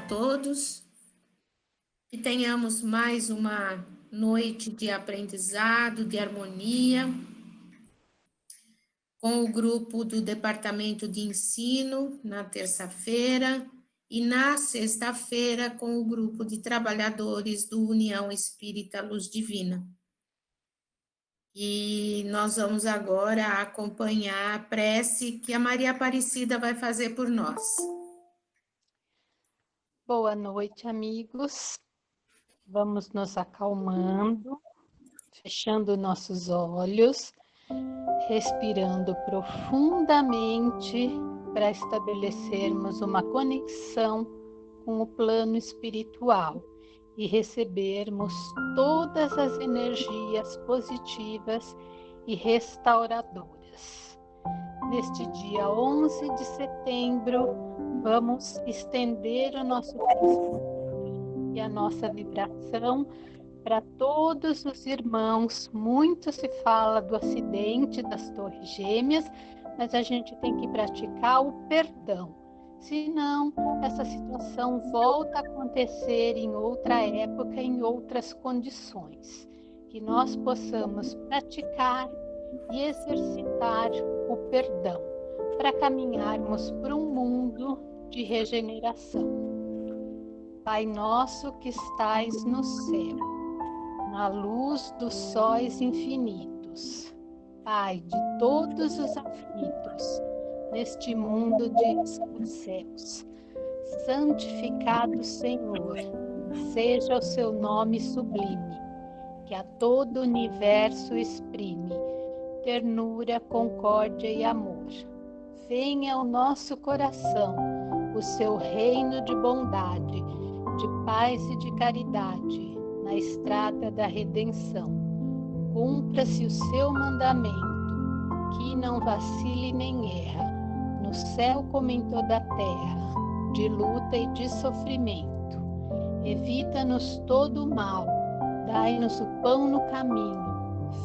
todos, que tenhamos mais uma noite de aprendizado, de harmonia, com o grupo do Departamento de Ensino na terça-feira e na sexta-feira com o grupo de trabalhadores do União Espírita Luz Divina. E nós vamos agora acompanhar a prece que a Maria Aparecida vai fazer por nós. Boa noite, amigos. Vamos nos acalmando, fechando nossos olhos, respirando profundamente para estabelecermos uma conexão com o plano espiritual e recebermos todas as energias positivas e restauradoras. Neste dia 11 de setembro, vamos estender o nosso pensamento e a nossa vibração para todos os irmãos. Muito se fala do acidente das Torres Gêmeas, mas a gente tem que praticar o perdão. Senão, essa situação volta a acontecer em outra época, em outras condições. Que nós possamos praticar e exercitar o perdão para caminharmos para um mundo de regeneração. Pai nosso que estais no céu, na luz dos sóis infinitos, Pai de todos os aflitos, neste mundo de escarcéus, santificado Senhor, seja o seu nome sublime, que a todo o universo exprime ternura, concórdia e amor. Venha ao nosso coração o seu reino de bondade, de paz e de caridade, na estrada da redenção. Cumpra-se o seu mandamento, que não vacile nem erra, no céu como em toda a terra, de luta e de sofrimento. Evita-nos todo o mal, dai-nos o pão no caminho,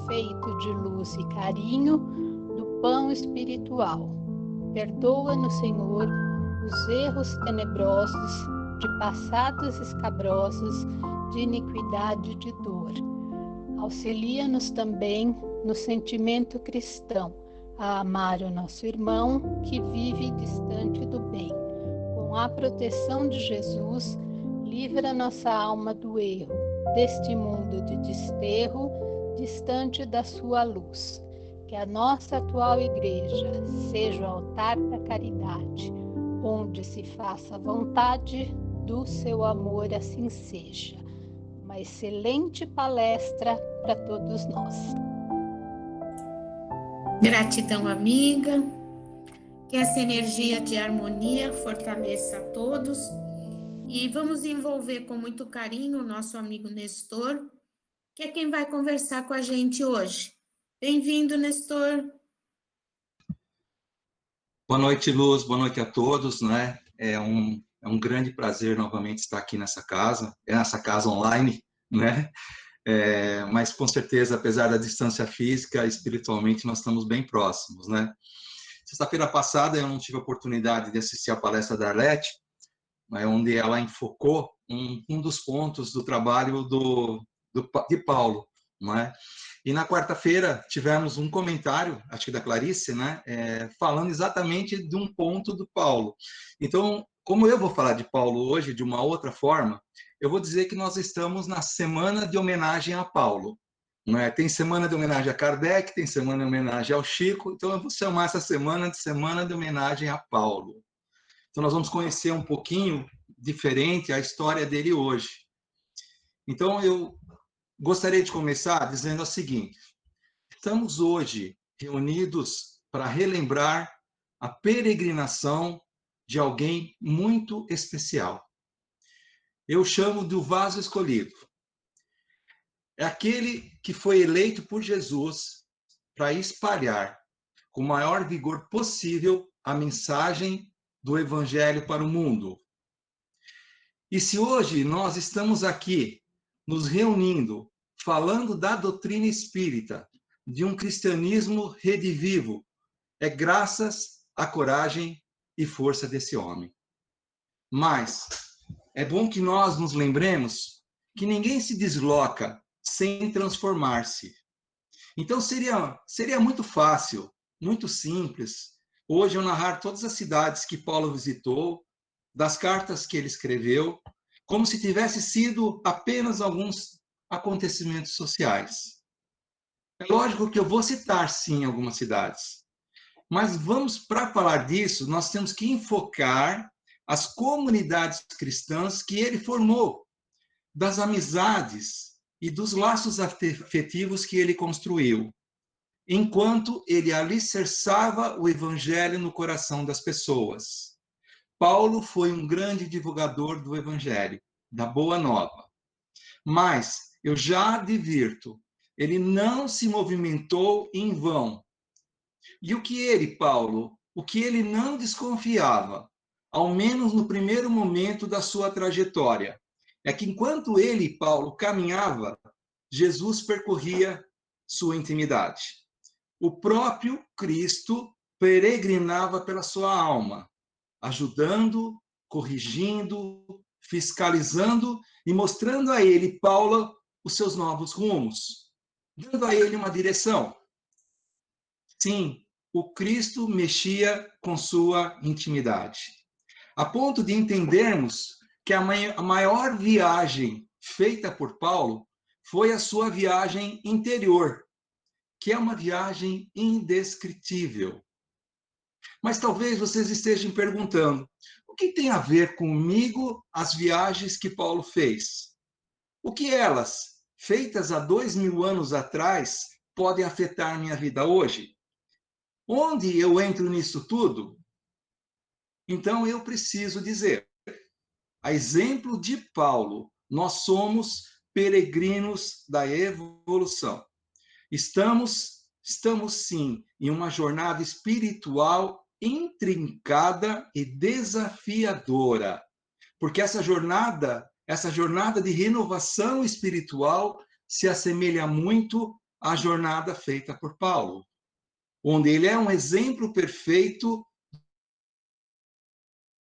feito de luz e carinho, do pão espiritual. Perdoa-nos, Senhor, os erros tenebrosos, de passados escabrosos, de iniquidade e de dor. Auxilia-nos também no sentimento cristão, a amar o nosso irmão que vive distante do bem. Com a proteção de Jesus, livra nossa alma do erro, deste mundo de desterro, distante da sua luz. Que a nossa atual igreja seja o altar da caridade, onde se faça a vontade do seu amor, assim seja. Uma excelente palestra para todos nós. Gratidão, amiga. Que essa energia de harmonia fortaleça a todos. E vamos envolver com muito carinho o nosso amigo Nestor, que é quem vai conversar com a gente hoje. Bem-vindo, Nestor. Boa noite, Luz. Boa noite a todos, né? É um grande prazer novamente estar aqui nessa casa online, né? Mas com certeza, apesar da distância física, espiritualmente nós estamos bem próximos, né? Sexta-feira passada eu não tive a oportunidade de assistir a palestra da Arlete, né, onde ela enfocou um dos pontos do trabalho de Paulo, não é? E na quarta-feira tivemos um comentário, acho que da Clarice, né, falando exatamente de um ponto do Paulo. Então, como eu vou falar de Paulo hoje de uma outra forma, eu vou dizer que nós estamos na semana de homenagem a Paulo. Não é? Tem semana de homenagem a Kardec, tem semana de homenagem ao Chico, então eu vou chamar essa semana de homenagem a Paulo. Então nós vamos conhecer um pouquinho diferente a história dele hoje. Então eu gostaria de começar dizendo o seguinte: estamos hoje reunidos para relembrar a peregrinação de alguém muito especial. Eu chamo de o vaso escolhido. É aquele que foi eleito por Jesus para espalhar com o maior vigor possível a mensagem do Evangelho para o mundo. E se hoje nós estamos aqui nos reunindo, falando da doutrina espírita, de um cristianismo redivivo, é graças à coragem e força desse homem. Mas é bom que nós nos lembremos que ninguém se desloca sem transformar-se. Então, seria muito fácil, muito simples, hoje eu narrar todas as cidades que Paulo visitou, das cartas que ele escreveu, como se tivesse sido apenas alguns acontecimentos sociais. É lógico que eu vou citar, sim, algumas cidades, mas para falar disso, nós temos que enfocar as comunidades cristãs que ele formou, das amizades e dos laços afetivos que ele construiu, enquanto ele alicerçava o evangelho no coração das pessoas. Paulo foi um grande divulgador do evangelho, da boa nova. Mas, eu já advirto, ele não se movimentou em vão. E o que ele, Paulo, o que ele não desconfiava, ao menos no primeiro momento da sua trajetória, é que enquanto ele, Paulo, caminhava, Jesus percorria sua intimidade. O próprio Cristo peregrinava pela sua alma, ajudando, corrigindo, fiscalizando e mostrando a ele, Paulo, os seus novos rumos, dando a ele uma direção. Sim, o Cristo mexia com sua intimidade, a ponto de entendermos que a maior viagem feita por Paulo foi a sua viagem interior, que é uma viagem indescritível. Mas talvez vocês estejam perguntando, o que tem a ver comigo as viagens que Paulo fez? O que elas, feitas há 2000 anos atrás, podem afetar minha vida hoje? Onde eu entro nisso tudo? Então eu preciso dizer, a exemplo de Paulo, nós somos peregrinos da evolução. Estamos sim em uma jornada espiritual intrincada e desafiadora, porque essa jornada de renovação espiritual se assemelha muito à jornada feita por Paulo, onde ele é um exemplo perfeito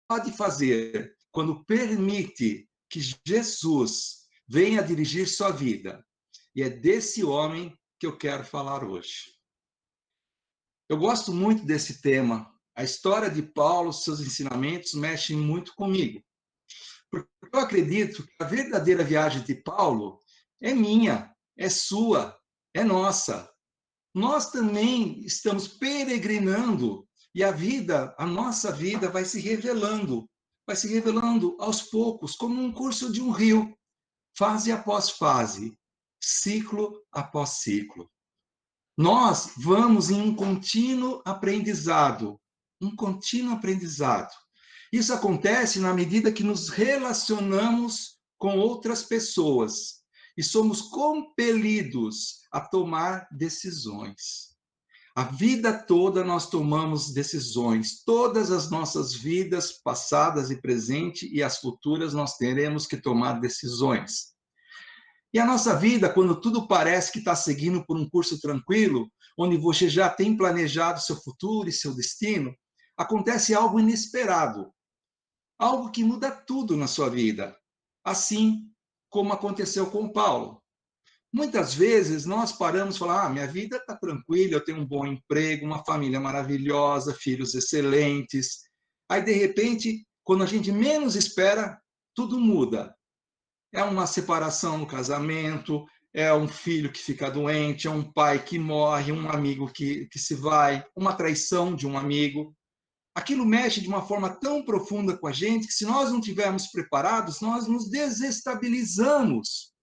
pode fazer quando permite que Jesus venha dirigir sua vida. E é desse homem que eu quero falar hoje. Eu gosto muito desse tema. A história de Paulo, seus ensinamentos mexem muito comigo. Porque eu acredito que a verdadeira viagem de Paulo é minha, é sua, é nossa. Nós também estamos peregrinando e a nossa vida vai se revelando aos poucos, como um curso de um rio, fase após fase, ciclo após ciclo. Nós vamos em um contínuo aprendizado. Isso acontece na medida que nos relacionamos com outras pessoas e somos compelidos a tomar decisões. A vida toda nós tomamos decisões. Todas as nossas vidas, passadas e presente, e as futuras, nós teremos que tomar decisões. E a nossa vida, quando tudo parece que está seguindo por um curso tranquilo, onde você já tem planejado seu futuro e seu destino, acontece algo inesperado, algo que muda tudo na sua vida, assim como aconteceu com Paulo. Muitas vezes nós paramos e falamos, minha vida está tranquila, eu tenho um bom emprego, uma família maravilhosa, filhos excelentes. Aí, de repente, quando a gente menos espera, tudo muda. É uma separação no casamento, é um filho que fica doente, é um pai que morre, um amigo que se vai, uma traição de um amigo. Aquilo mexe de uma forma tão profunda com a gente que, se nós não estivermos preparados, nós nos desestabilizamos.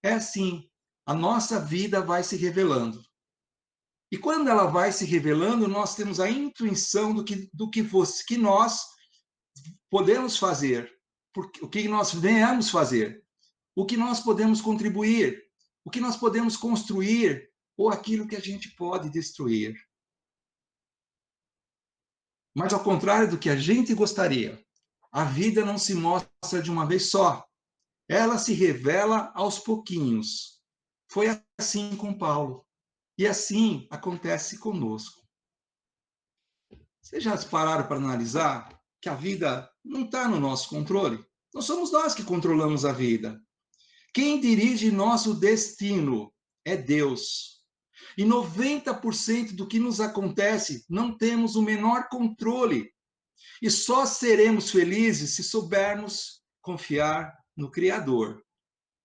É assim, a nossa vida vai se revelando. E quando ela vai se revelando, nós temos a intuição do que nós podemos fazer, o que nós venhamos fazer, o que nós podemos contribuir, o que nós podemos construir, ou aquilo que a gente pode destruir. Mas, ao contrário do que a gente gostaria, a vida não se mostra de uma vez só. Ela se revela aos pouquinhos. Foi assim com Paulo. E assim acontece conosco. Vocês já pararam para analisar que a vida não está no nosso controle? Não somos nós que controlamos a vida. Quem dirige nosso destino é Deus. E 90% do que nos acontece não temos o menor controle. E só seremos felizes se soubermos confiar no Criador,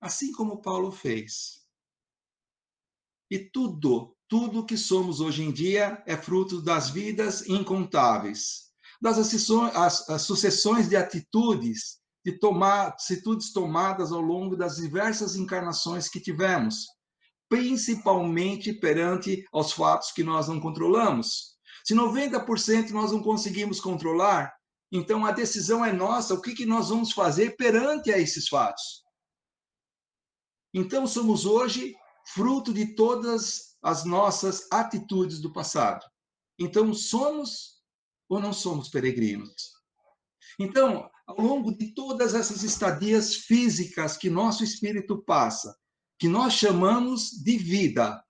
assim como Paulo fez. E tudo que somos hoje em dia é fruto das vidas incontáveis, das as sucessões de atitudes tomadas ao longo das diversas encarnações que tivemos, principalmente perante aos fatos que nós não controlamos. Se 90% nós não conseguimos controlar, então a decisão é nossa, o que nós vamos fazer perante a esses fatos. Então somos hoje fruto de todas as nossas atitudes do passado. Então somos ou não somos peregrinos? Então, ao longo de todas essas estadias físicas que nosso espírito passa, que nós chamamos de vida,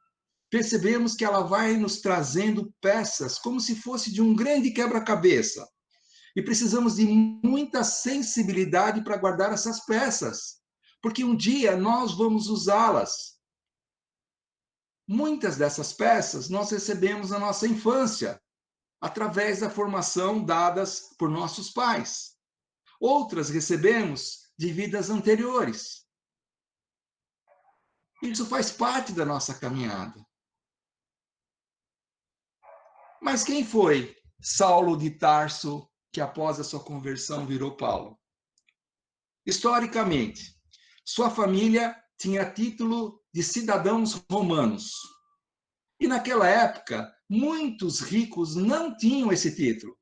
percebemos que ela vai nos trazendo peças como se fosse de um grande quebra-cabeça. E precisamos de muita sensibilidade para guardar essas peças, porque um dia nós vamos usá-las. Muitas dessas peças nós recebemos na nossa infância, através da formação dadas por nossos pais. Outras recebemos de vidas anteriores. Isso faz parte da nossa caminhada. Mas quem foi Saulo de Tarso, que após a sua conversão virou Paulo? Historicamente, sua família tinha título de cidadãos romanos. E naquela época, muitos ricos não tinham esse título.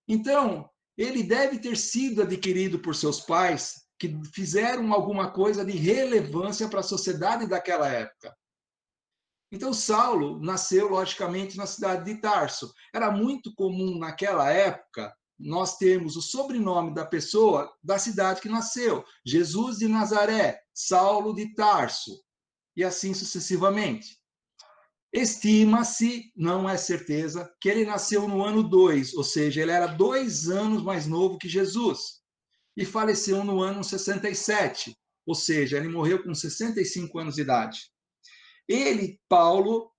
Então, ele deve ter sido adquirido por seus pais, que fizeram alguma coisa de relevância para a sociedade daquela época. Então, Saulo nasceu, logicamente, na cidade de Tarso. Era muito comum naquela época nós termos o sobrenome da pessoa da cidade que nasceu. Jesus de Nazaré, Saulo de Tarso, e assim sucessivamente. Estima-se, não é certeza, que ele nasceu no ano 2, ou seja, ele era 2 anos mais novo que Jesus. E faleceu no ano 67, ou seja, ele morreu com 65 anos de idade. Ele, Paulo,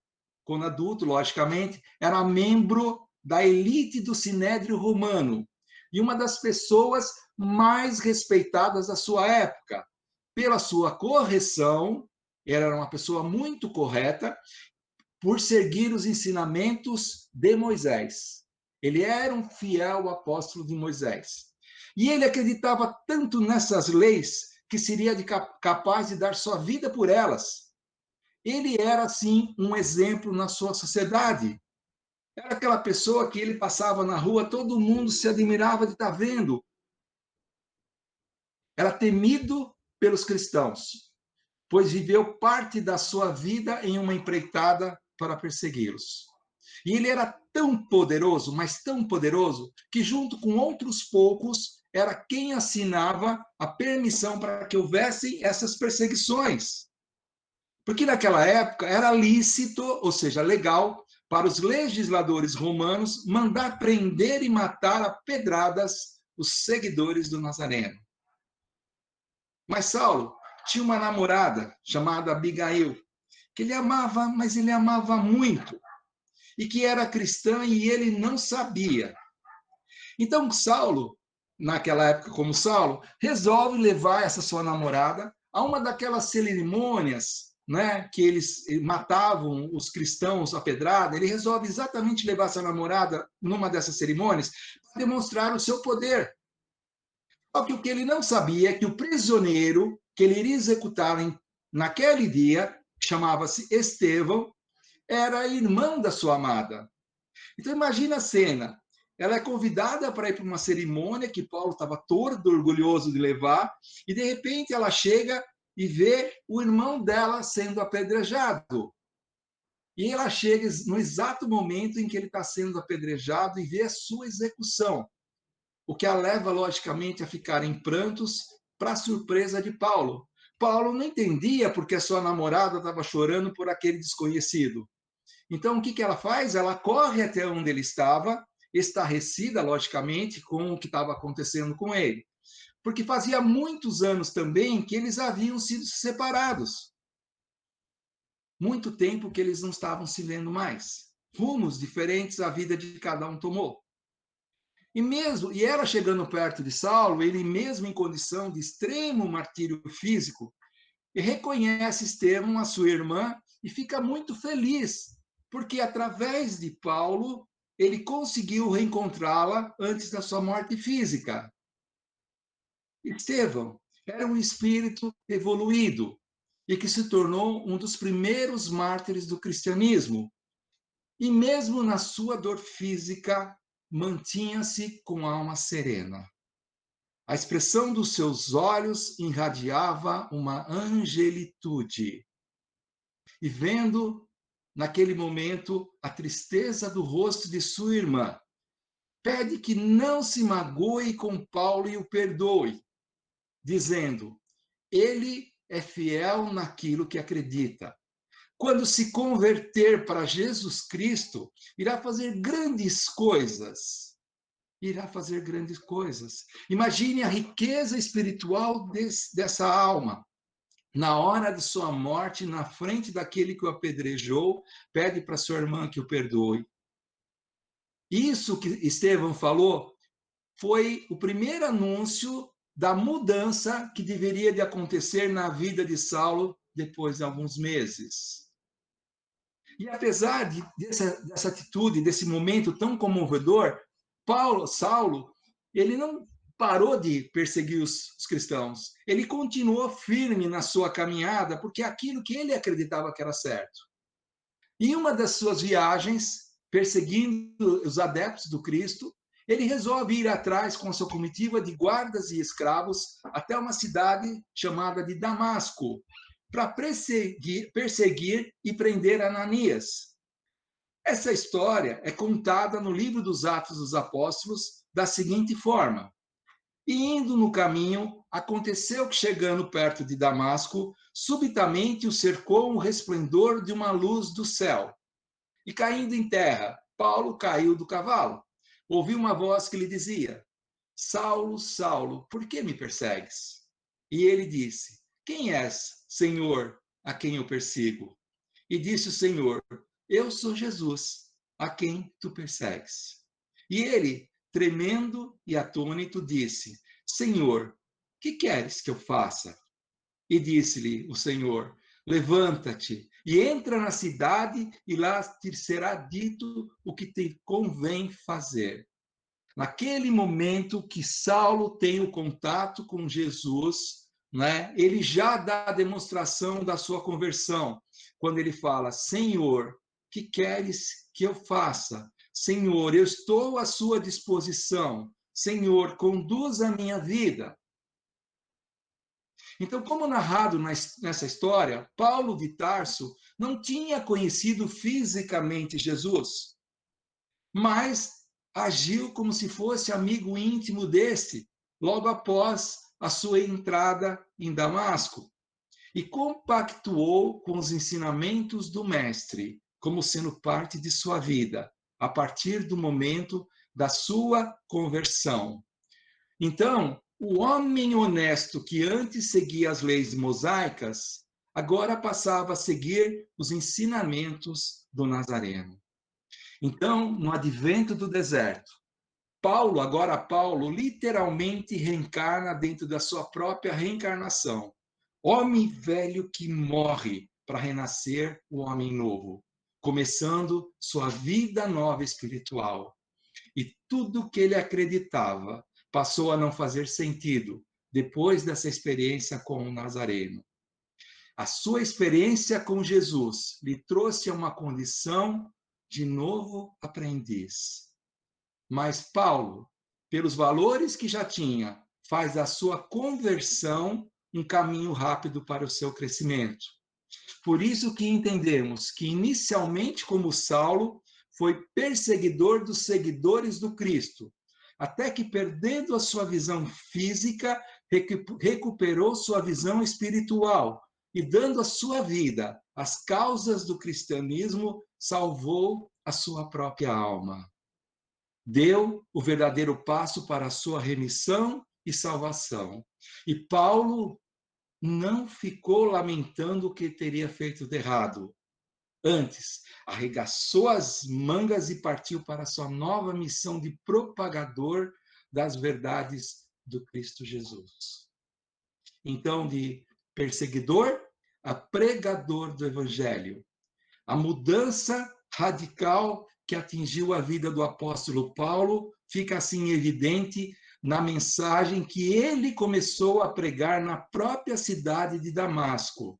quando adulto, logicamente, era membro da elite do Sinédrio Romano e uma das pessoas mais respeitadas da sua época. Pela sua correção, ele era uma pessoa muito correta, por seguir os ensinamentos de Moisés. Ele era um fiel apóstolo de Moisés. E ele acreditava tanto nessas leis que seria capaz de dar sua vida por elas. Ele era, assim, um exemplo na sua sociedade. Era aquela pessoa que ele passava na rua, todo mundo se admirava de estar vendo. Era temido pelos cristãos, pois viveu parte da sua vida em uma empreitada para persegui-los. E ele era tão poderoso, mas tão poderoso, que junto com outros poucos, era quem assinava a permissão para que houvessem essas perseguições. Porque naquela época era lícito, ou seja, legal, para os legisladores romanos mandar prender e matar a pedradas os seguidores do Nazareno. Mas Saulo tinha uma namorada chamada Abigail, que ele amava, mas ele amava muito, e que era cristã e ele não sabia. Então Saulo, naquela época como Saulo, resolve levar essa sua namorada a uma daquelas cerimônias, né, que eles matavam os cristãos à pedrada. Ele resolve exatamente levar essa namorada numa dessas cerimônias para demonstrar o seu poder. Só que o que ele não sabia é que o prisioneiro que ele iria executar naquele dia, que chamava-se Estevão, era irmão da sua amada. Então imagina a cena. Ela é convidada para ir para uma cerimônia que Paulo estava todo orgulhoso de levar, e de repente ela chega e vê o irmão dela sendo apedrejado. E ela chega no exato momento em que ele está sendo apedrejado e vê a sua execução, o que a leva, logicamente, a ficar em prantos, para surpresa de Paulo. Paulo não entendia porque a sua namorada estava chorando por aquele desconhecido. Então, o que ela faz? Ela corre até onde ele estava, estarrecida, logicamente, com o que estava acontecendo com ele. porque fazia muitos anos também que eles haviam sido separados. Muito tempo que eles não estavam se vendo mais. Rumos diferentes a vida de cada um tomou. E ela chegando perto de Saulo, ele mesmo em condição de extremo martírio físico, reconhece Estevão, a sua irmã, e fica muito feliz, porque através de Paulo, ele conseguiu reencontrá-la antes da sua morte física. Estevão era um espírito evoluído e que se tornou um dos primeiros mártires do cristianismo. E mesmo na sua dor física, mantinha-se com a alma serena. A expressão dos seus olhos irradiava uma angelitude. E vendo, naquele momento, a tristeza do rosto de sua irmã, pede que não se magoe com Paulo e o perdoe, dizendo: ele é fiel naquilo que acredita. Quando se converter para Jesus Cristo, irá fazer grandes coisas. Irá fazer grandes coisas. Imagine a riqueza espiritual dessa alma. Na hora de sua morte, na frente daquele que o apedrejou, pede para sua irmã que o perdoe. Isso que Estevão falou foi o primeiro anúncio da mudança que deveria de acontecer na vida de Saulo depois de alguns meses. E apesar dessa atitude, desse momento tão comovedor, Saulo, ele não parou de perseguir os cristãos. Ele continuou firme na sua caminhada, porque é aquilo que ele acreditava que era certo. Em uma das suas viagens, perseguindo os adeptos do Cristo, ele resolve ir atrás com a sua comitiva de guardas e escravos até uma cidade chamada de Damasco, para perseguir e prender Ananias. Essa história é contada no livro dos Atos dos Apóstolos da seguinte forma: e indo no caminho, aconteceu que, chegando perto de Damasco, subitamente o cercou um resplendor de uma luz do céu. E caindo em terra, Paulo caiu do cavalo. Ouviu uma voz que lhe dizia: Saulo, Saulo, por que me persegues? E ele disse: quem és, Senhor, a quem eu persigo? E disse o Senhor: eu sou Jesus, a quem tu persegues. E ele, tremendo e atônito, disse: Senhor, que queres que eu faça? E disse-lhe o Senhor: levanta-te e entra na cidade, e lá te será dito o que te convém fazer. Naquele momento que Saulo tem o contato com Jesus, né, ele já dá a demonstração da sua conversão, quando ele fala: Senhor, que queres que eu faça? Senhor, eu estou à sua disposição. Senhor, conduz a minha vida. Então, como narrado nessa história, Paulo de Tarso não tinha conhecido fisicamente Jesus, mas agiu como se fosse amigo íntimo deste, logo após a sua entrada em Damasco, e compactuou com os ensinamentos do Mestre, como sendo parte de sua vida, a partir do momento da sua conversão. Então, o homem honesto que antes seguia as leis mosaicas, agora passava a seguir os ensinamentos do Nazareno. Então, no advento do deserto, Paulo literalmente reencarna dentro da sua própria reencarnação. Homem velho que morre para renascer o homem novo, começando sua vida nova espiritual. E tudo que ele acreditava passou a não fazer sentido depois dessa experiência com o Nazareno. A sua experiência com Jesus lhe trouxe a uma condição de novo aprendiz. Mas Paulo, pelos valores que já tinha, faz da sua conversão um caminho rápido para o seu crescimento. Por isso que entendemos que inicialmente, como Saulo, foi perseguidor dos seguidores do Cristo, até que, perdendo a sua visão física, recuperou sua visão espiritual e, dando a sua vida às causas do cristianismo, salvou a sua própria alma. Deu o verdadeiro passo para a sua remissão e salvação. E Paulo não ficou lamentando o que teria feito de errado. Antes, arregaçou as mangas e partiu para sua nova missão de propagador das verdades do Cristo Jesus. Então, de perseguidor a pregador do Evangelho. A mudança radical que atingiu a vida do apóstolo Paulo fica assim evidente na mensagem que ele começou a pregar na própria cidade de Damasco.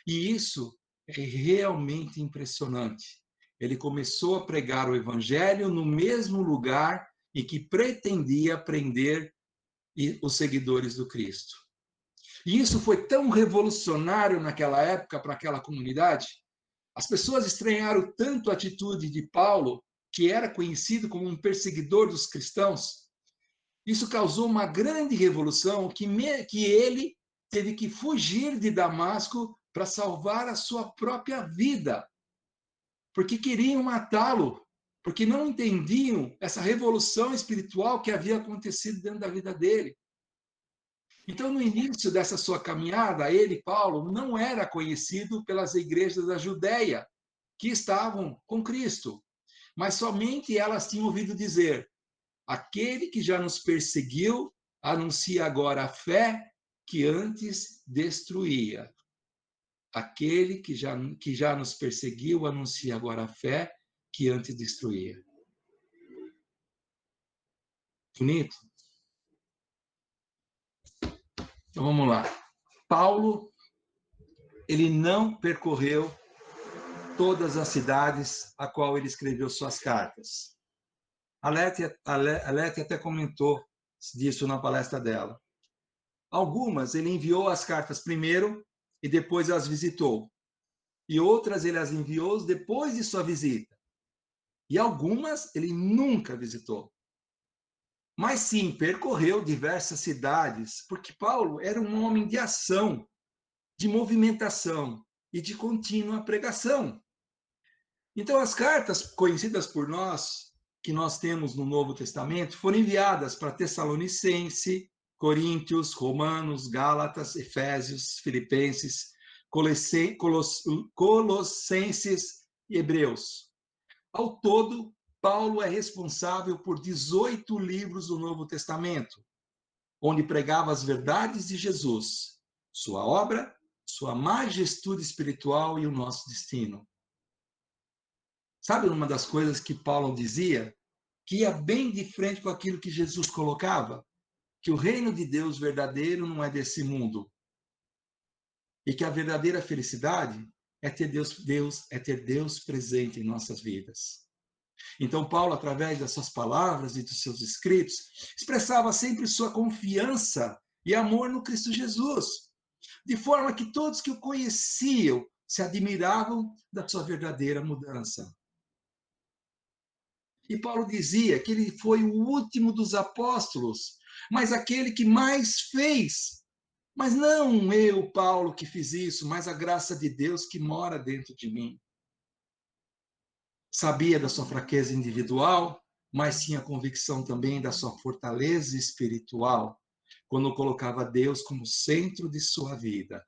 E isso é realmente impressionante. Ele começou a pregar o Evangelho no mesmo lugar e que pretendia prender os seguidores do Cristo. E isso foi tão revolucionário naquela época para aquela comunidade. As pessoas estranharam tanto a atitude de Paulo, que era conhecido como um perseguidor dos cristãos. Isso causou uma grande revolução que ele teve que fugir de Damasco para salvar a sua própria vida, porque queriam matá-lo, porque não entendiam essa revolução espiritual que havia acontecido dentro da vida dele. Então, no início dessa sua caminhada, ele, Paulo, não era conhecido pelas igrejas da Judéia, que estavam com Cristo, mas somente elas tinham ouvido dizer: aquele que já nos perseguiu anuncia agora a fé que antes destruía. Aquele que já nos perseguiu anuncia agora a fé que antes destruía. Bonito? Então vamos lá. Paulo, ele não percorreu todas as cidades a qual ele escreveu suas cartas. A Leti até comentou disso na palestra dela. Algumas ele enviou as cartas primeiro e depois as visitou. E outras ele as enviou depois de sua visita. E algumas ele nunca visitou. Mas sim, percorreu diversas cidades, porque Paulo era um homem de ação, de movimentação e de contínua pregação. Então, as cartas conhecidas por nós, que nós temos no Novo Testamento, foram enviadas para Tessalonicense, Coríntios, Romanos, Gálatas, Efésios, Filipenses, Colossenses e Hebreus. Ao todo, Paulo é responsável por 18 livros do Novo Testamento, onde pregava as verdades de Jesus, sua obra, sua majestude espiritual e o nosso destino. Sabe uma das coisas que Paulo dizia? Que ia bem de frente com aquilo que Jesus colocava? Que o reino de Deus verdadeiro não é desse mundo. E que a verdadeira felicidade é ter Deus presente em nossas vidas. Então, Paulo, através das suas palavras e dos seus escritos, expressava sempre sua confiança e amor no Cristo Jesus, de forma que todos que o conheciam se admiravam da sua verdadeira mudança. E Paulo dizia que ele foi o último dos apóstolos, mas aquele que mais fez. Mas não eu, Paulo, que fiz isso, mas a graça de Deus que mora dentro de mim. Sabia da sua fraqueza individual, mas tinha convicção também da sua fortaleza espiritual, quando colocava Deus como centro de sua vida.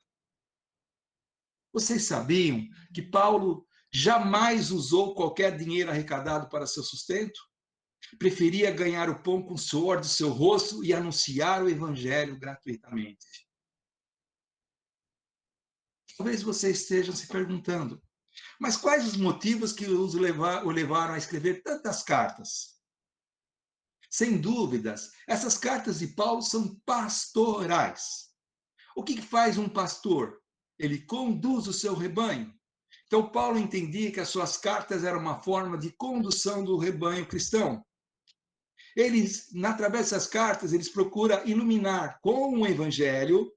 Vocês sabiam que Paulo jamais usou qualquer dinheiro arrecadado para seu sustento? Preferia ganhar o pão com o suor do seu rosto e anunciar o evangelho gratuitamente. Talvez vocês estejam se perguntando, mas quais os motivos que o levaram a escrever tantas cartas? Sem dúvidas, essas cartas de Paulo são pastorais. O que faz um pastor? Ele conduz o seu rebanho. Então, Paulo entendia que as suas cartas eram uma forma de condução do rebanho cristão. Através dessas cartas, eles procuram iluminar com o evangelho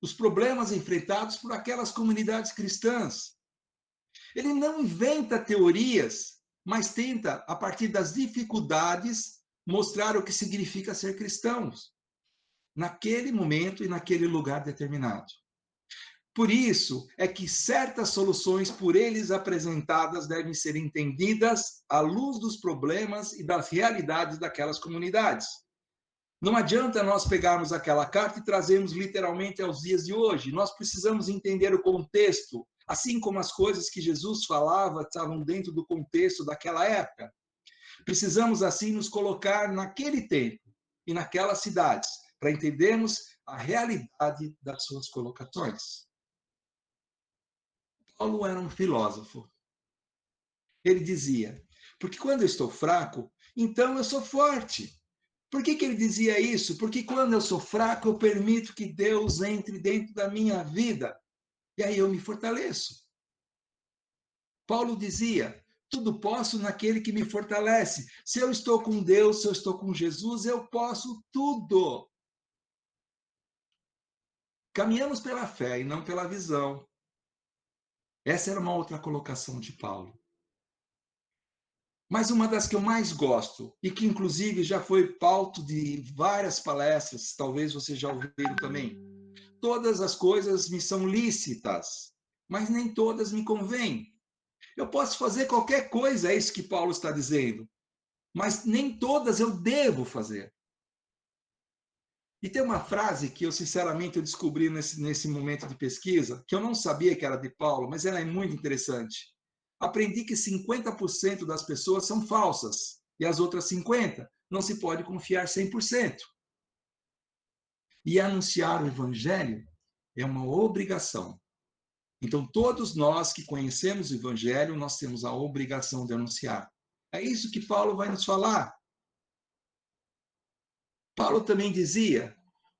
os problemas enfrentados por aquelas comunidades cristãs. Ele não inventa teorias, mas tenta, a partir das dificuldades, mostrar o que significa ser cristãos, naquele momento e naquele lugar determinado. Por isso é que certas soluções por eles apresentadas devem ser entendidas à luz dos problemas e das realidades daquelas comunidades. Não adianta nós pegarmos aquela carta e trazermos literalmente aos dias de hoje. Nós precisamos entender o contexto, assim como as coisas que Jesus falava estavam dentro do contexto daquela época. Precisamos, assim, nos colocar naquele tempo e naquelas cidades, para entendermos a realidade das suas colocações. Paulo era um filósofo. Ele dizia, porque quando eu estou fraco, então eu sou forte. Por que ele dizia isso? Porque quando eu sou fraco, eu permito que Deus entre dentro da minha vida. E aí eu me fortaleço. Paulo dizia, tudo posso naquele que me fortalece. Se eu estou com Deus, se eu estou com Jesus, eu posso tudo. Caminhamos pela fé e não pela visão. Essa era uma outra colocação de Paulo. Mas uma das que eu mais gosto, e que inclusive já foi pauta de várias palestras, talvez você já ouviu também. Todas as coisas me são lícitas, mas nem todas me convêm. Eu posso fazer qualquer coisa, é isso que Paulo está dizendo, mas nem todas eu devo fazer. E tem uma frase que eu, sinceramente, eu descobri nesse momento de pesquisa, que eu não sabia que era de Paulo, mas ela é muito interessante. Aprendi que 50% das pessoas são falsas, e as outras 50% não se pode confiar 100%. E anunciar o evangelho é uma obrigação. Então, todos nós que conhecemos o evangelho, nós temos a obrigação de anunciar. É isso que Paulo vai nos falar. Paulo também dizia,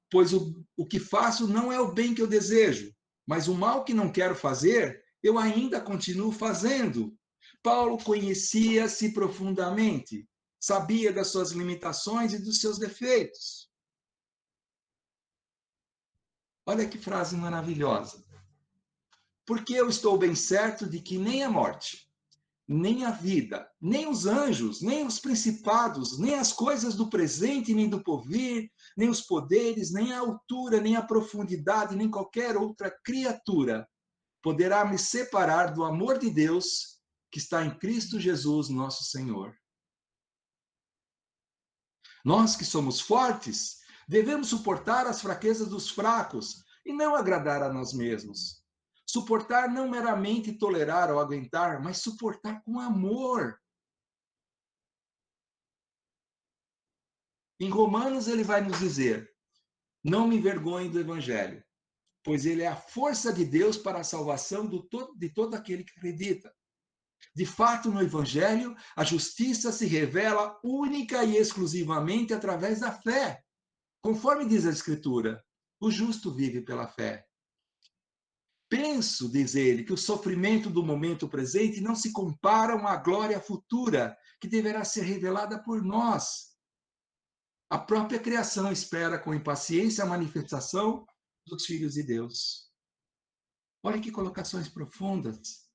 pois o que faço não é o bem que eu desejo, mas o mal que não quero fazer, eu ainda continuo fazendo. Paulo conhecia-se profundamente, sabia das suas limitações e dos seus defeitos. Olha que frase maravilhosa. Porque eu estou bem certo de que nem a morte, nem a vida, nem os anjos, nem os principados, nem as coisas do presente, nem do porvir, nem os poderes, nem a altura, nem a profundidade, nem qualquer outra criatura poderá me separar do amor de Deus que está em Cristo Jesus, nosso Senhor. Nós que somos fortes, devemos suportar as fraquezas dos fracos e não agradar a nós mesmos. Suportar não meramente tolerar ou aguentar, mas suportar com amor. Em Romanos, ele vai nos dizer: não me envergonhe do Evangelho, pois ele é a força de Deus para a salvação de todo aquele que acredita. De fato, no Evangelho, a justiça se revela única e exclusivamente através da fé. Conforme diz a Escritura, o justo vive pela fé. Penso, diz ele, que o sofrimento do momento presente não se comparam à glória futura, que deverá ser revelada por nós. A própria criação espera com impaciência a manifestação dos filhos de Deus. Olha que colocações profundas.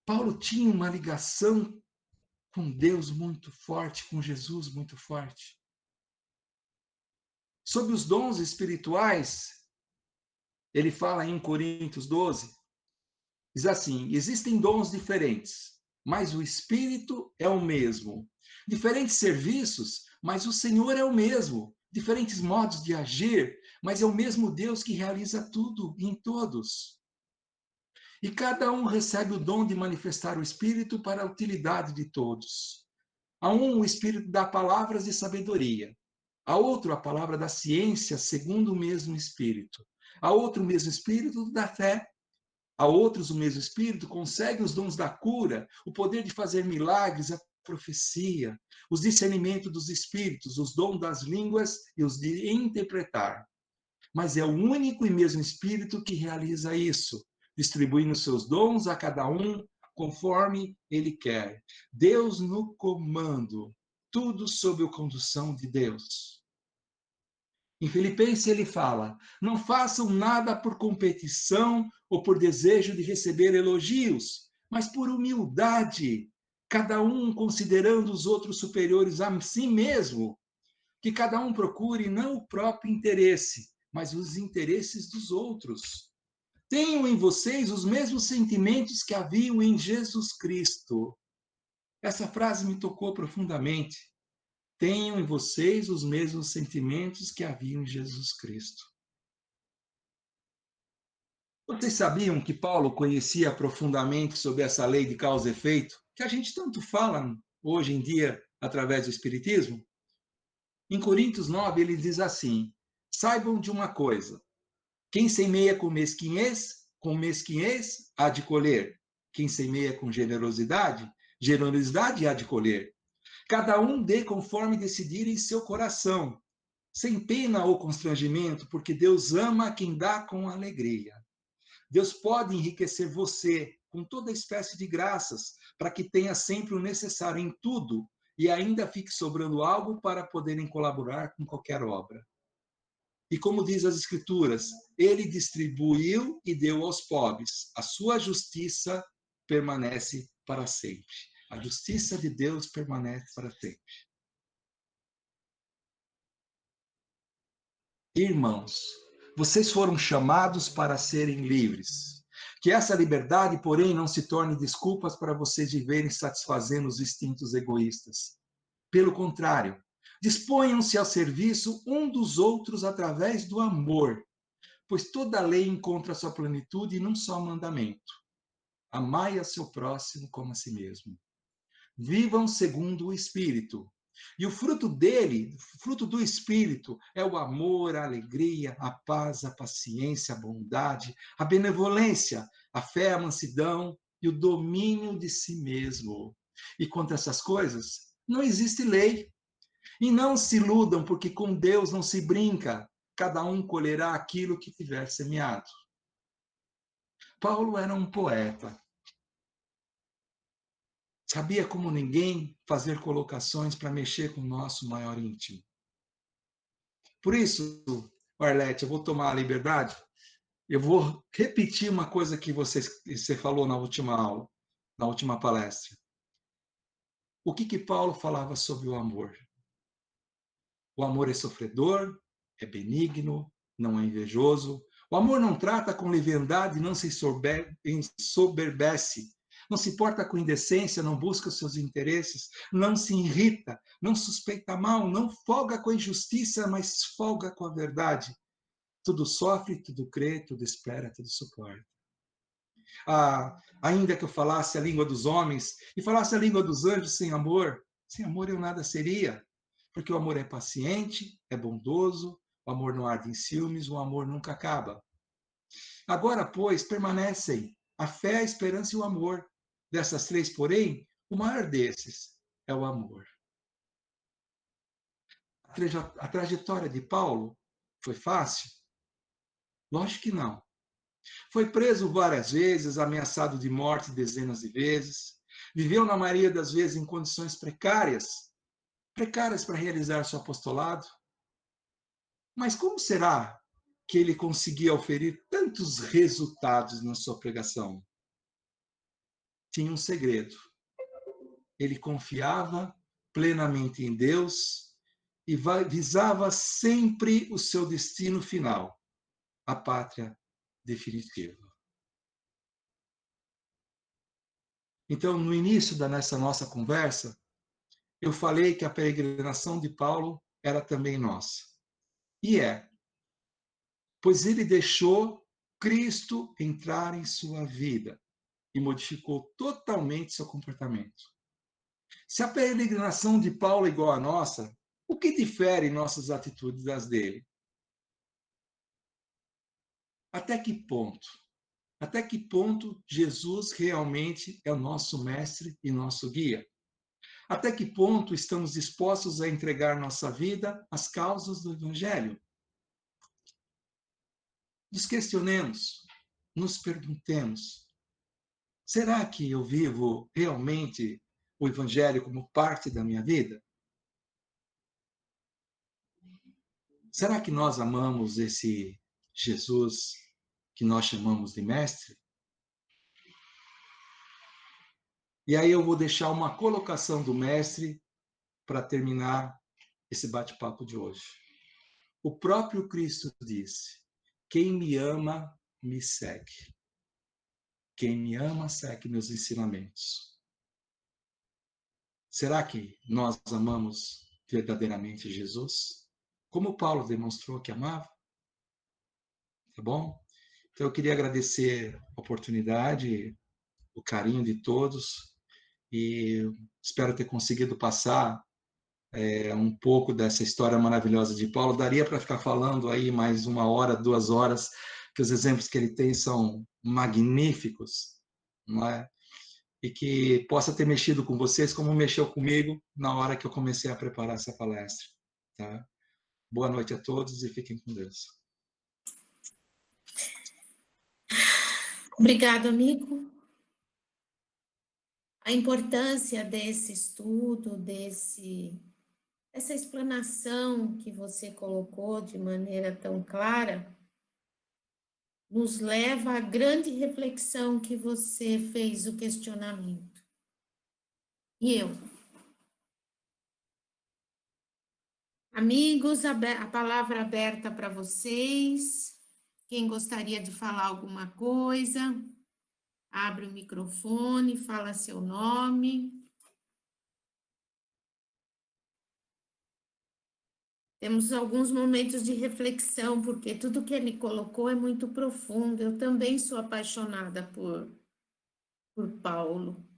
Paulo tinha uma ligação com Deus muito forte, com Jesus muito forte. Sobre os dons espirituais, ele fala em Coríntios 12, diz assim, existem dons diferentes, mas o Espírito é o mesmo. Diferentes serviços, mas o Senhor é o mesmo. Diferentes modos de agir, mas é o mesmo Deus que realiza tudo em todos. E cada um recebe o dom de manifestar o Espírito para a utilidade de todos. A um, o Espírito dá palavras de sabedoria. A outro, a palavra da ciência, segundo o mesmo Espírito. A outro, o mesmo Espírito da fé. A outros, o mesmo Espírito concede os dons da cura, o poder de fazer milagres, a profecia, os discernimentos dos Espíritos, os dons das línguas e os de interpretar. Mas é o único e mesmo Espírito que realiza isso, distribuindo seus dons a cada um conforme ele quer. Deus no comando, tudo sob a condução de Deus. Em Filipenses ele fala, não façam nada por competição ou por desejo de receber elogios, mas por humildade, cada um considerando os outros superiores a si mesmo, que cada um procure não o próprio interesse, mas os interesses dos outros. Tenham em vocês os mesmos sentimentos que haviam em Jesus Cristo. Essa frase me tocou profundamente. tenham em vocês os mesmos sentimentos que haviam em Jesus Cristo. Vocês sabiam que Paulo conhecia profundamente sobre essa lei de causa e efeito, que a gente tanto fala hoje em dia através do Espiritismo? Em Coríntios 9, ele diz assim: saibam de uma coisa, quem semeia com mesquinhez há de colher. Quem semeia com generosidade, generosidade há de colher. Cada um dê conforme decidir em seu coração, sem pena ou constrangimento, porque Deus ama quem dá com alegria. Deus pode enriquecer você com toda espécie de graças, para que tenha sempre o necessário em tudo e ainda fique sobrando algo para poderem colaborar com qualquer obra. E como diz as Escrituras, ele distribuiu e deu aos pobres. A sua justiça permanece para sempre. A justiça de Deus permanece para sempre. Irmãos, vocês foram chamados para serem livres. Que essa liberdade, porém, não se torne desculpas para vocês viverem satisfazendo os instintos egoístas. Pelo contrário, disponham-se ao serviço um dos outros através do amor, pois toda lei encontra sua plenitude num só mandamento: amai a seu próximo como a si mesmo. Vivam segundo o Espírito. E o fruto dele, o fruto do Espírito, é o amor, a alegria, a paz, a paciência, a bondade, a benevolência, a fé, a mansidão e o domínio de si mesmo. E contra essas coisas, não existe lei. E não se iludam, porque com Deus não se brinca. Cada um colherá aquilo que tiver semeado. Paulo era um poeta. Sabia como ninguém fazer colocações para mexer com o nosso maior íntimo. Por isso, Arlete, eu vou tomar a liberdade, eu vou repetir uma coisa que você falou na última aula, na última palestra. O que Paulo falava sobre o amor? O amor é sofredor, é benigno, não é invejoso. O amor não trata com leviandade, não se ensoberbece. Não se importa com indecência, não busca os seus interesses, não se irrita, não suspeita mal, não folga com a injustiça, mas folga com a verdade. Tudo sofre, tudo crê, tudo espera, tudo suporta. Ainda que eu falasse a língua dos homens e falasse a língua dos anjos sem amor eu nada seria. Porque o amor é paciente, é bondoso, o amor não arde em ciúmes, o amor nunca acaba. Agora, pois, permanecem a fé, a esperança e o amor. Dessas três, porém, o maior desses é o amor. A trajetória de Paulo foi fácil? Lógico que não. Foi preso várias vezes, ameaçado de morte dezenas de vezes, viveu na maioria das vezes em condições precárias para realizar seu apostolado. Mas como será que ele conseguia oferir tantos resultados na sua pregação? Tinha um segredo. Ele confiava plenamente em Deus e visava sempre o seu destino final, a pátria definitiva. Então, no início dessa nossa conversa, eu falei que a peregrinação de Paulo era também nossa. E é. Pois ele deixou Cristo entrar em sua vida e modificou totalmente seu comportamento. Se a peregrinação de Paulo é igual à nossa, o que difere nossas atitudes das dele? Até que ponto? Até que ponto Jesus realmente é o nosso mestre e nosso guia? Até que ponto estamos dispostos a entregar nossa vida às causas do Evangelho? Nos questionemos, nos perguntemos: será que eu vivo realmente o Evangelho como parte da minha vida? Será que nós amamos esse Jesus que nós chamamos de mestre? E aí eu vou deixar uma colocação do mestre para terminar esse bate-papo de hoje. O próprio Cristo disse: quem me ama, me segue. Quem me ama, segue meus ensinamentos. Será que nós amamos verdadeiramente Jesus, como Paulo demonstrou que amava, tá bom? Então eu queria agradecer a oportunidade, o carinho de todos e espero ter conseguido passar um pouco dessa história maravilhosa de Paulo. Daria para ficar falando aí mais 1 hora, 2 horas, que os exemplos que ele tem são magníficos, não é? E que possa ter mexido com vocês como mexeu comigo na hora que eu comecei a preparar essa palestra. Tá? Boa noite a todos e fiquem com Deus. Obrigado, amigo. A importância desse estudo, essa explanação que você colocou de maneira tão clara, nos leva à grande reflexão que você fez o questionamento. E eu? Amigos, a palavra aberta para vocês. Quem gostaria de falar alguma coisa, abre o microfone, fala seu nome. Temos alguns momentos de reflexão, porque tudo que ele colocou é muito profundo. Eu também sou apaixonada por Paulo,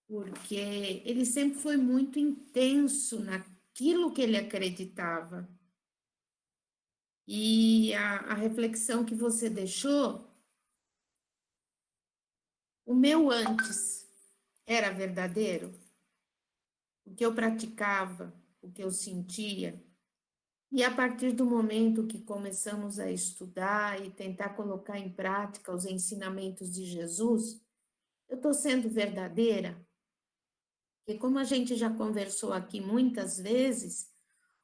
porque ele sempre foi muito intenso naquilo que ele acreditava. E a reflexão que você deixou, o meu antes era verdadeiro? O que eu praticava, o que eu sentia? E a partir do momento que começamos a estudar e tentar colocar em prática os ensinamentos de Jesus, eu estou sendo verdadeira? Porque, como a gente já conversou aqui muitas vezes,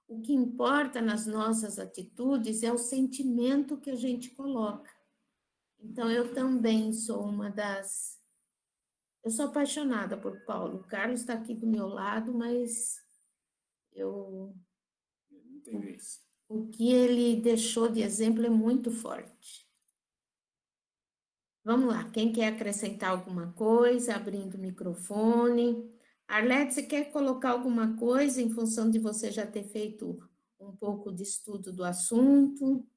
o que importa nas nossas atitudes é o sentimento que a gente coloca. Então, eu também sou uma das. Eu sou apaixonada por Paulo. O Carlos está aqui do meu lado, mas eu. O que ele deixou de exemplo é muito forte. Vamos lá, quem quer acrescentar alguma coisa, abrindo o microfone. Arlete, você quer colocar alguma coisa em função de você já ter feito um pouco de estudo do assunto?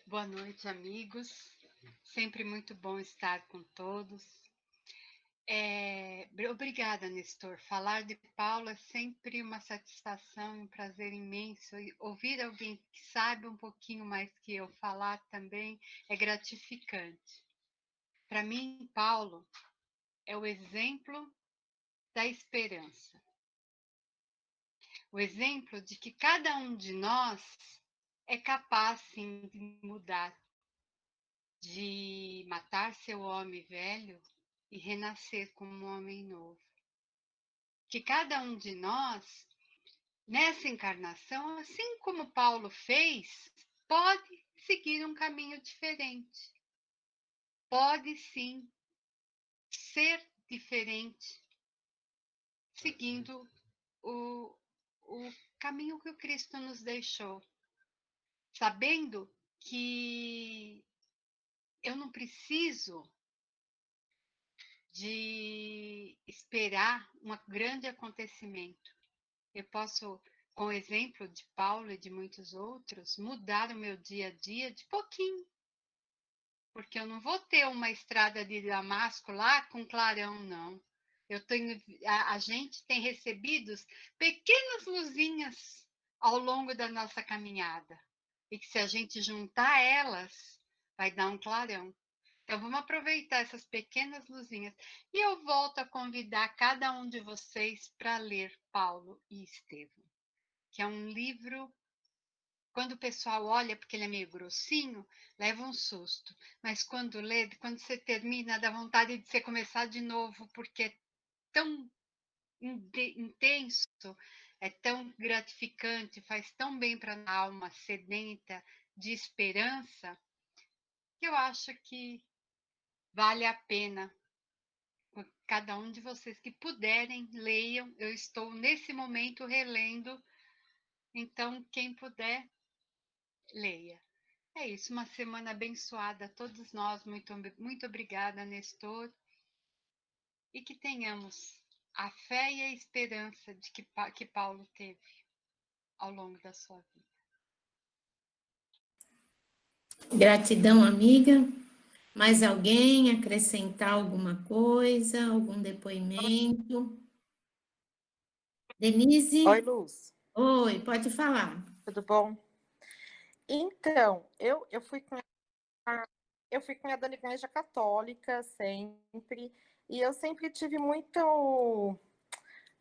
Boa noite, amigos. Sempre muito bom estar com todos. Obrigada, Nestor. Falar de Paulo é sempre uma satisfação e um prazer imenso. E ouvir alguém que sabe um pouquinho mais que eu falar também é gratificante. Para mim, Paulo é o exemplo da esperança. O exemplo de que cada um de nós é capaz, sim, de mudar, de matar seu homem velho e renascer como um homem novo. Que cada um de nós, nessa encarnação, assim como Paulo fez, pode seguir um caminho diferente. Pode sim ser diferente, seguindo o caminho que o Cristo nos deixou, sabendo que eu não preciso de esperar um grande acontecimento. Eu posso, com o exemplo de Paulo e de muitos outros, mudar o meu dia a dia de pouquinho. Porque eu não vou ter uma estrada de Damasco lá com clarão, não. A gente tem recebido pequenas luzinhas ao longo da nossa caminhada. E que se a gente juntar elas, vai dar um clarão. Então, vamos aproveitar essas pequenas luzinhas. E eu volto a convidar cada um de vocês para ler Paulo e Estevão, que é um livro, quando o pessoal olha, porque ele é meio grossinho, leva um susto. Mas quando lê, quando você termina, dá vontade de você começar de novo, porque é tão intenso, é tão gratificante, faz tão bem para a alma sedenta de esperança, que eu acho que vale a pena. Cada um de vocês que puderem, leiam. Eu estou nesse momento relendo, então quem puder, leia. É isso, uma semana abençoada a todos nós. Muito, muito obrigada, Nestor. e que tenhamos a fé e a esperança de que Paulo teve ao longo da sua vida. Gratidão, amiga. Mais alguém acrescentar alguma coisa, algum depoimento? Denise? Oi, Luz. Oi, pode falar. Tudo bom? Então, eu fui cunhada da Igreja Católica sempre, e eu sempre tive muito.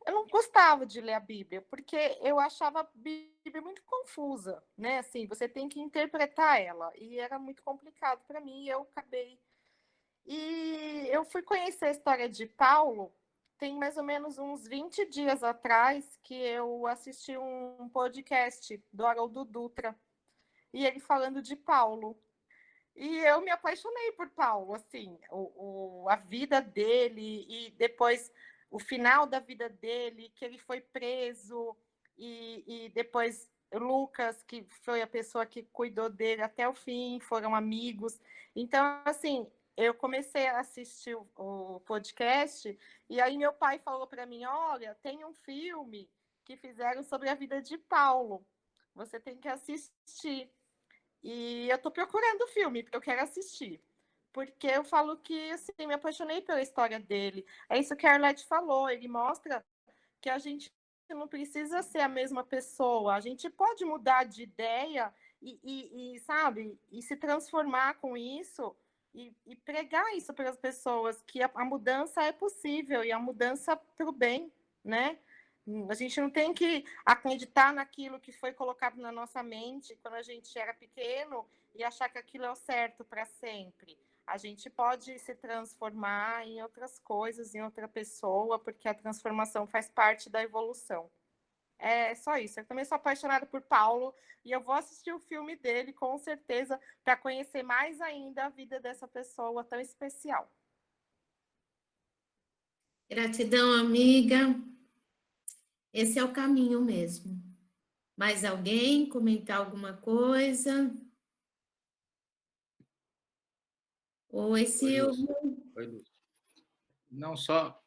Eu não gostava de ler a Bíblia, porque eu achava a Bíblia muito confusa, né? Assim, você tem que interpretar ela, e era muito complicado para mim, e eu acabei. E eu fui conhecer a história de Paulo, tem mais ou menos uns 20 dias atrás, que eu assisti um podcast do Haroldo Dutra, e ele falando de Paulo. E eu me apaixonei por Paulo, assim, a vida dele e depois o final da vida dele, que ele foi preso e depois Lucas, que foi a pessoa que cuidou dele até o fim, foram amigos. Então, assim, eu comecei a assistir o podcast e aí meu pai falou para mim, olha, tem um filme que fizeram sobre a vida de Paulo, você tem que assistir. E eu tô procurando o filme, porque eu quero assistir. Porque eu falo que, assim, me apaixonei pela história dele. É isso que a Arlete falou, ele mostra que a gente não precisa ser a mesma pessoa, a gente pode mudar de ideia sabe, e se transformar com isso e pregar isso para as pessoas, que a mudança é possível e a mudança para o bem, né? A gente não tem que acreditar naquilo que foi colocado na nossa mente quando a gente era pequeno e achar que aquilo é o certo para sempre. A gente pode se transformar em outras coisas, em outra pessoa, porque a transformação faz parte da evolução. É só isso. Eu também sou apaixonada por Paulo e eu vou assistir o filme dele, com certeza, para conhecer mais ainda a vida dessa pessoa tão especial. Gratidão, amiga. Esse é o caminho mesmo. Mais alguém comentar alguma coisa? Oi, Silvio. Oi, Luz. Não só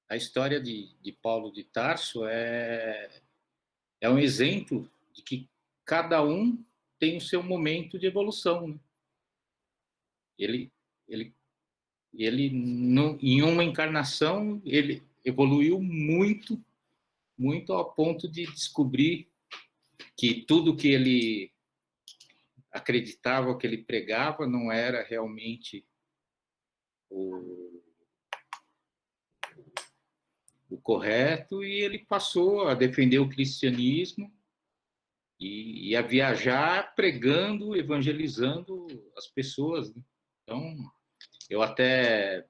a história de Paulo de Tarso é um exemplo de que cada um tem o seu momento de evolução. Né? Ele em uma encarnação, ele evoluiu muito, muito ao ponto de descobrir que tudo que ele acreditava, que ele pregava, não era realmente o correto, e ele passou a defender o cristianismo e a viajar pregando, evangelizando as pessoas. Né? Então, eu até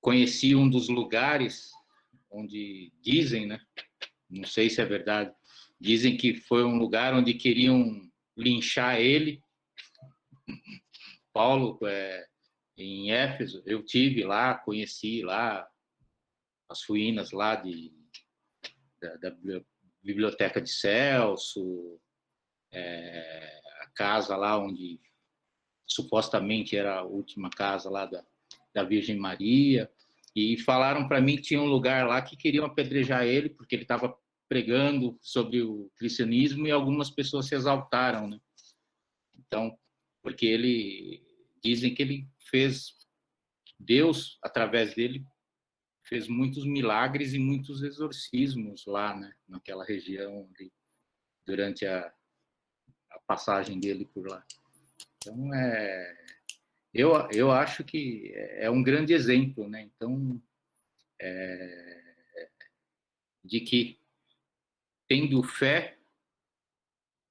conheci um dos lugares onde dizem, né? Não sei se é verdade, dizem que foi um lugar onde queriam linchar ele. Paulo, em Éfeso, eu tive lá, conheci lá as ruínas lá da Biblioteca de Celso, a casa lá onde supostamente era a última casa lá da Virgem Maria, e falaram para mim que tinha um lugar lá que queriam apedrejar ele, porque ele estava pregando sobre o cristianismo e algumas pessoas se exaltaram, né? Então, porque dizem que ele fez, Deus, através dele, fez muitos milagres e muitos exorcismos lá, né, naquela região ali, durante a passagem dele por lá. Então, eu acho que é um grande exemplo, né? Então, de que, tendo fé,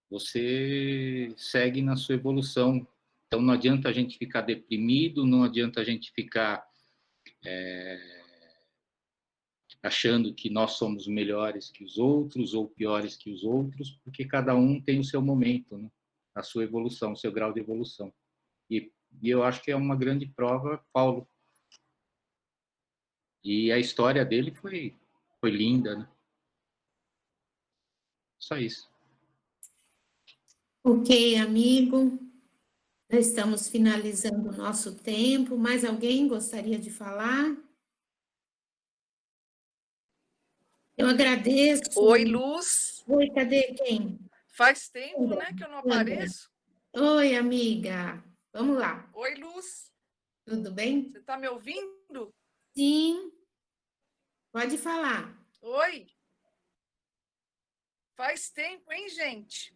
você segue na sua evolução. Então, não adianta a gente ficar deprimido, não adianta a gente ficar achando que nós somos melhores que os outros ou piores que os outros, porque cada um tem o seu momento, né? A sua evolução, o seu grau de evolução. E eu acho que é uma grande prova, Paulo. E a história dele foi linda, né? Só isso. Ok, amigo. Já estamos finalizando o nosso tempo. Mais alguém gostaria de falar? Eu agradeço. Oi, Luz. Oi, cadê quem? Faz tempo, né, que eu não apareço. Oi, amiga. Vamos lá. Oi, Luz. Tudo bem? Você está me ouvindo? Sim. Pode falar. Oi. Faz tempo, hein, gente?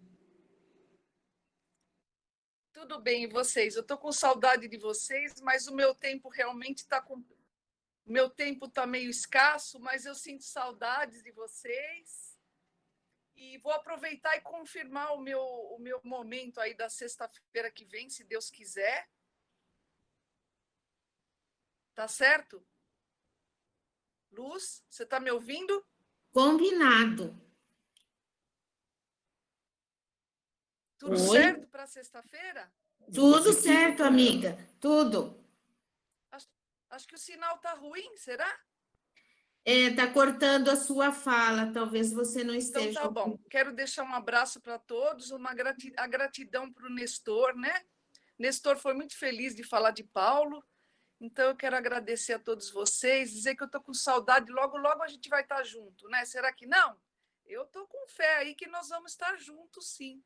Tudo bem, e vocês? Eu estou com saudade de vocês, mas o meu tempo realmente está com... Meu tempo está meio escasso, mas eu sinto saudades de vocês. E vou aproveitar e confirmar o meu momento aí da sexta-feira que vem, se Deus quiser. Tá certo? Luz, você está me ouvindo? Combinado. Tudo Oi? certo para sexta-feira? Tudo certo, amiga. Tudo. Acho que o sinal está ruim, será? Tá cortando a sua fala. Talvez você não esteja. Então tá bom. Quero deixar um abraço para todos, a gratidão para o Nestor, né? Nestor foi muito feliz de falar de Paulo. Então eu quero agradecer a todos vocês, dizer que eu estou com saudade. Logo, logo a gente vai estar junto, né? Será que não? Eu estou com fé aí que nós vamos estar juntos, sim,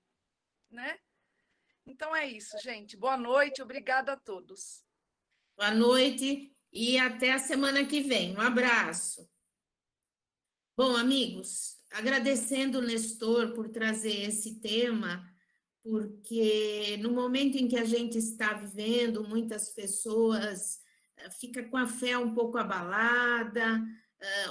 né? Então é isso, gente. Boa noite, obrigada a todos. Boa noite e até a semana que vem. Um abraço. Bom, amigos, agradecendo o Nestor por trazer esse tema, porque no momento em que a gente está vivendo, muitas pessoas ficam com a fé um pouco abalada,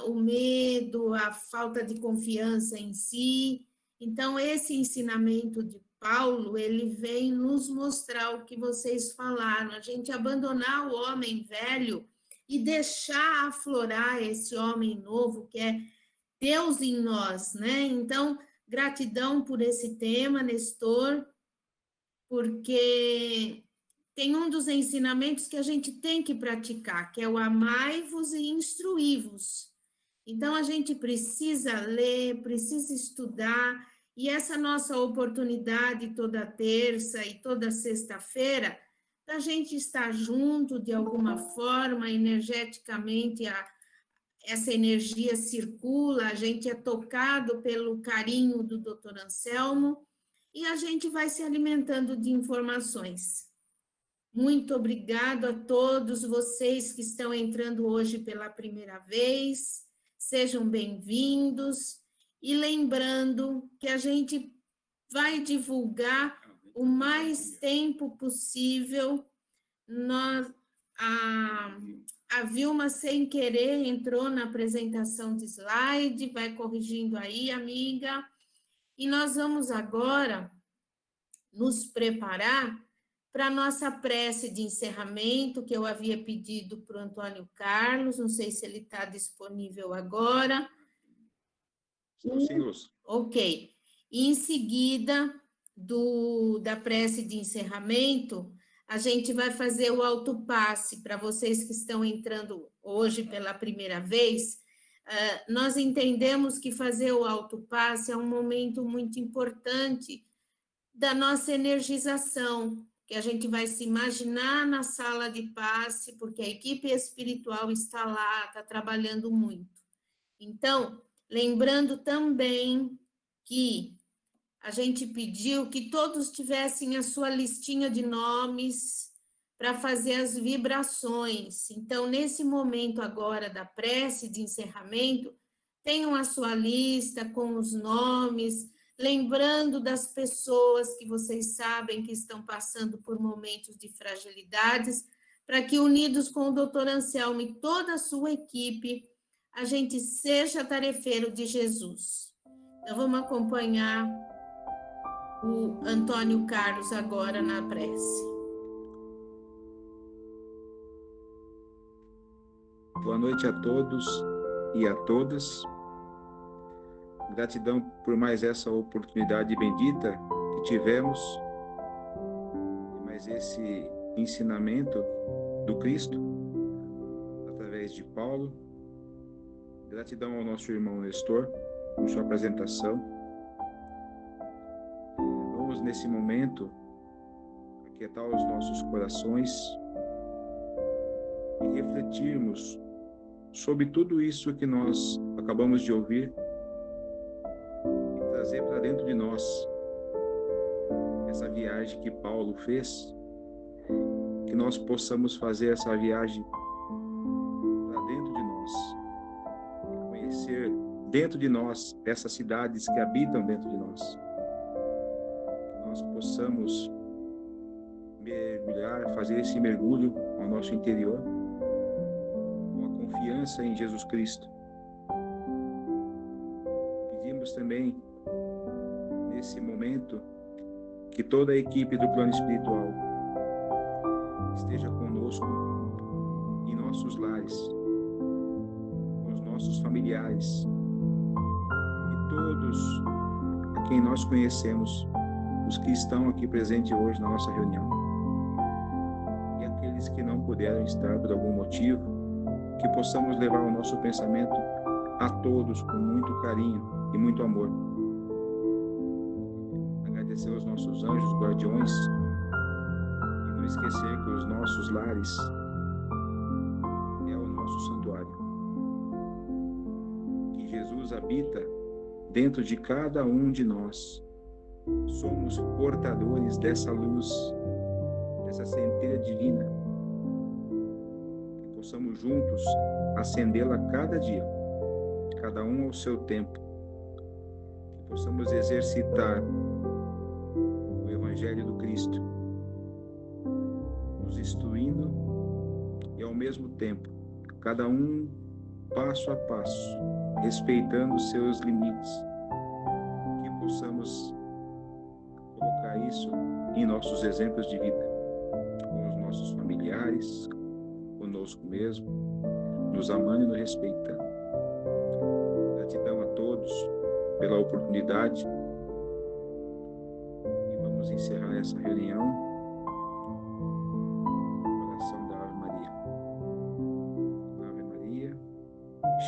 o medo, a falta de confiança em si. Então, esse ensinamento de Paulo, ele vem nos mostrar o que vocês falaram, a gente abandonar o homem velho e deixar aflorar esse homem novo, que é Deus em nós, né? Então, gratidão por esse tema, Nestor, porque tem um dos ensinamentos que a gente tem que praticar, que é o amai-vos e instruí-vos. Então, a gente precisa ler, precisa estudar, e essa nossa oportunidade toda terça e toda sexta-feira, da gente estar junto de alguma forma, energeticamente, essa energia circula, a gente é tocado pelo carinho do Dr. Anselmo, e a gente vai se alimentando de informações. Muito obrigado a todos vocês que estão entrando hoje pela primeira vez. Sejam bem-vindos. E lembrando que a gente vai divulgar o mais tempo possível. A Vilma, sem querer, entrou na apresentação de slide, vai corrigindo aí, amiga. E nós vamos agora nos preparar para a nossa prece de encerramento, que eu havia pedido para o Antônio Carlos, não sei se ele está disponível agora. Sim, Luz. Ok. E em seguida da prece de encerramento, a gente vai fazer o autopasse para vocês que estão entrando hoje pela primeira vez. Nós entendemos que fazer o autopasse é um momento muito importante da nossa energização, que a gente vai se imaginar na sala de passe, porque a equipe espiritual está lá, está trabalhando muito. Então, lembrando também que a gente pediu que todos tivessem a sua listinha de nomes para fazer as vibrações. Então, nesse momento agora da prece de encerramento, tenham a sua lista com os nomes, lembrando das pessoas que vocês sabem que estão passando por momentos de fragilidades, para que, unidos com o Dr. Anselmo e toda a sua equipe, a gente seja tarefeiro de Jesus. Então, vamos acompanhar o Antônio Carlos agora na prece. Boa noite a todos e a todas. Gratidão por mais essa oportunidade bendita que tivemos, mais esse ensinamento do Cristo, através de Paulo. Gratidão ao nosso irmão Nestor por sua apresentação. Vamos, nesse momento, aquietar os nossos corações e refletirmos sobre tudo isso que nós acabamos de ouvir e trazer para dentro de nós essa viagem que Paulo fez, que nós possamos fazer essa viagem para dentro de nós e conhecer dentro de nós essas cidades que habitam dentro de nós. Que nós possamos mergulhar, fazer esse mergulho ao nosso interior, com a confiança em Jesus Cristo. Pedimos também, nesse momento, que toda a equipe do plano espiritual esteja conosco em nossos lares, com os nossos familiares e todos a quem nós conhecemos, os que estão aqui presentes hoje na nossa reunião. E aqueles que não puderam estar por algum motivo, que possamos levar o nosso pensamento a todos com muito carinho e muito amor. Agradecer aos nossos anjos guardiões e não esquecer que os nossos lares é o nosso santuário. Que Jesus habita dentro de cada um de nós. Somos portadores dessa luz, dessa centelha divina. Que possamos juntos acendê-la cada dia, cada um ao seu tempo. Que possamos exercitar o Evangelho do Cristo, nos instruindo e ao mesmo tempo, cada um passo a passo, respeitando os seus limites. Que possamos colocar isso em nossos exemplos de vida, com os nossos familiares, conosco mesmo, nos amando e nos respeitando. Gratidão a todos pela oportunidade e vamos encerrar essa reunião com a oração da Ave Maria. Ave Maria,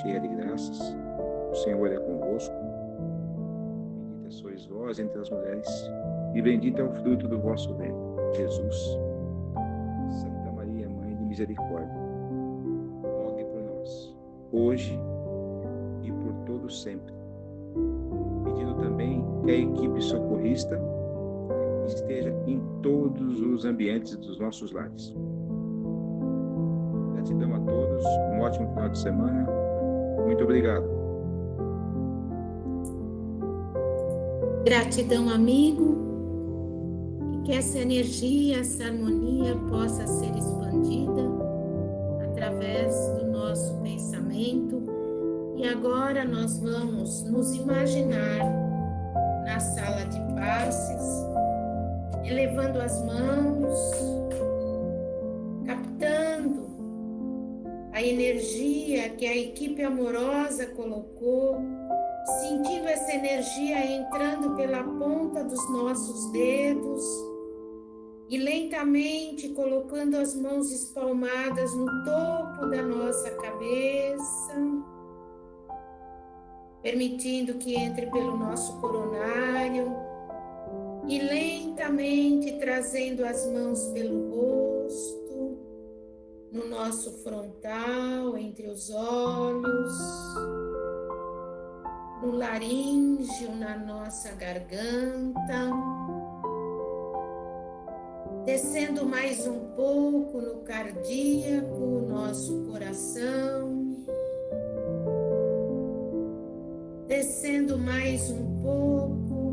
cheia de graças, o Senhor é convosco. Bendita sois vós entre as mulheres, e bendito é o fruto do vosso ventre, Jesus. Santa Maria, Mãe de Misericórdia, rogue por nós, hoje e por todo sempre. Pedindo também que a equipe socorrista esteja em todos os ambientes dos nossos lares. Gratidão a todos, um ótimo final de semana. Muito obrigado. Gratidão, amigo. Que essa energia, essa harmonia possa ser expandida através do nosso pensamento. E agora nós vamos nos imaginar na sala de passes, elevando as mãos, captando a energia que a equipe amorosa colocou, sentindo essa energia entrando pela ponta dos nossos dedos, e lentamente colocando as mãos espalmadas no topo da nossa cabeça, permitindo que entre pelo nosso coronário e lentamente trazendo as mãos pelo rosto, no nosso frontal, entre os olhos, no laríngeo, na nossa garganta, descendo mais um pouco no cardíaco, nosso coração, descendo mais um pouco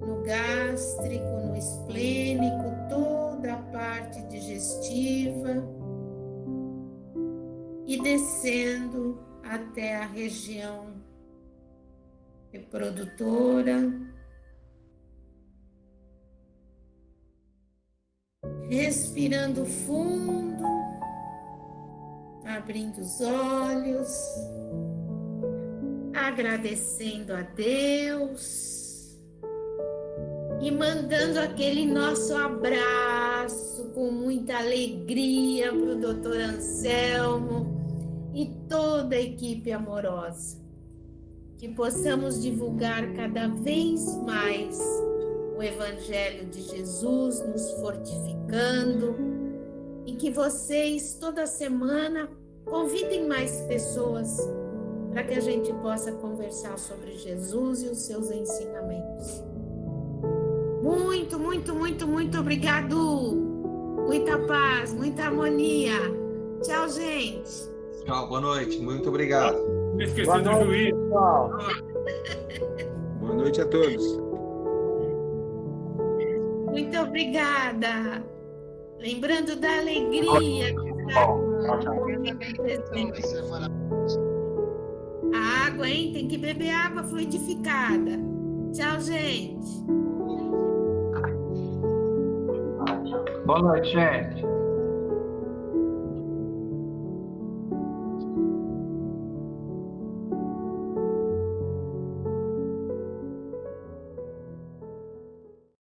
no gástrico, no esplênico, toda a parte digestiva, e descendo até a região reprodutora, respirando fundo, abrindo os olhos, agradecendo a Deus e mandando aquele nosso abraço com muita alegria para o Dr. Anselmo e toda a equipe amorosa. Que possamos divulgar cada vez mais o Evangelho de Jesus, nos fortificando, e que vocês, toda semana, convidem mais pessoas para que a gente possa conversar sobre Jesus e os seus ensinamentos. Muito, muito, muito, muito obrigado. Muita paz, muita harmonia. Tchau, gente. Tchau, boa noite. Muito obrigado. Não esqueci do juiz. Boa noite a todos. Muito obrigada. Lembrando da alegria de estar a água, hein? Tem que beber água fluidificada. Tchau, gente. Boa noite, gente.